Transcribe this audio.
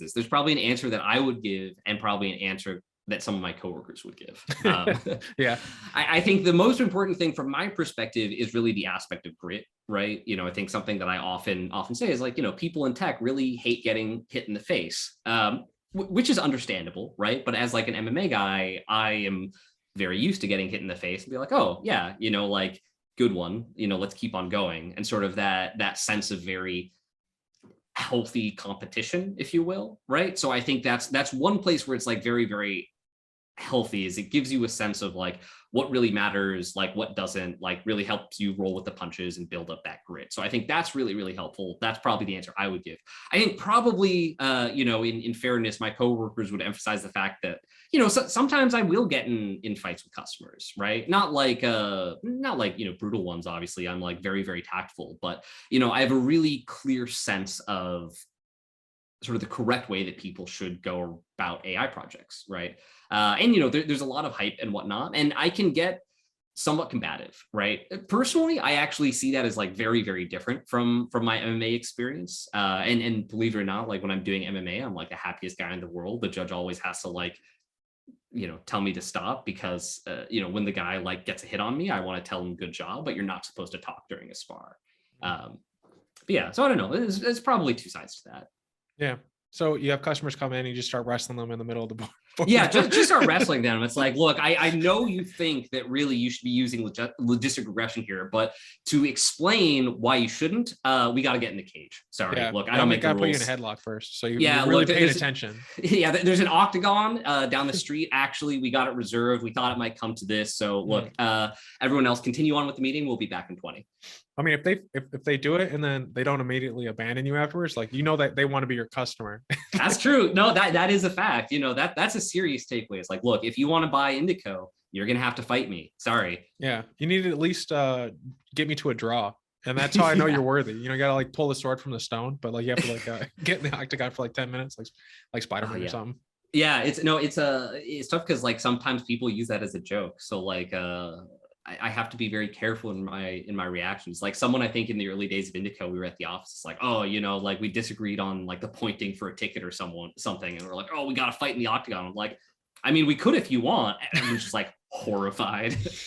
this. There's probably an answer that I would give and probably an answer that some of my coworkers would give. Yeah. I think the most important thing from my perspective is really the aspect of grit, right? I think something that I often say is like, people in tech really hate getting hit in the face, which is understandable, right? But as like an MMA guy, I am very used to getting hit in the face and be like, oh yeah, like good one, let's keep on going. And sort of that sense of very healthy competition, if you will, right? So I think that's one place where it's like very, very healthy, is it gives you a sense of like what really matters, like what doesn't, like really helps you roll with the punches and build up that grit. So I think that's really, really helpful. That's probably the answer I would give. I think probably, in fairness, my coworkers would emphasize the fact that, sometimes I will get in fights with customers, right? Not like brutal ones, obviously. I'm like very, very tactful, but, I have a really clear sense of sort of the correct way that people should go about AI projects, right? And there's a lot of hype and whatnot, and I can get somewhat combative, right? Personally, I actually see that as like very, very different from my MMA experience. And believe it or not, like when I'm doing MMA, I'm like the happiest guy in the world. The judge always has to like, tell me to stop because when the guy like gets a hit on me, I want to tell him good job, but you're not supposed to talk during a spar. But yeah, so I don't know. There's probably two sides to that. Yeah. So you have customers come in and you just start wrestling them in the middle of the board. Yeah, just start wrestling them. It's like, look, I know you think that really you should be using logistic regression here, but to explain why you shouldn't, we got to get in the cage. Sorry, yeah. Look, I don't make the rules. Put you in a headlock first, so you're really paying attention. Yeah, there's an octagon down the street. Actually, we got it reserved. We thought it might come to this. So look, everyone else, continue on with the meeting. We'll be back in 20. I mean, if they do it and then they don't immediately abandon you afterwards, like that they want to be your customer. That's true. No, that is a fact. That's a serious takeaway. It's like, look, if you want to buy Indico, you're gonna have to fight me. Sorry. Yeah, you need to at least get me to a draw, and that's how I know you're worthy. You gotta like pull the sword from the stone, but like you have to like get in the octagon for like 10 minutes, like Spider-Man or something. Yeah, it's tough because like sometimes people use that as a joke. So like I have to be very careful in my reactions. Like someone, I think in the early days of Indico, we were at the office. It's like, oh, like we disagreed on like the pointing for a ticket or something. And we're like, oh, we got to fight in the octagon. I'm like, I mean, we could if you want. And we're just like horrified.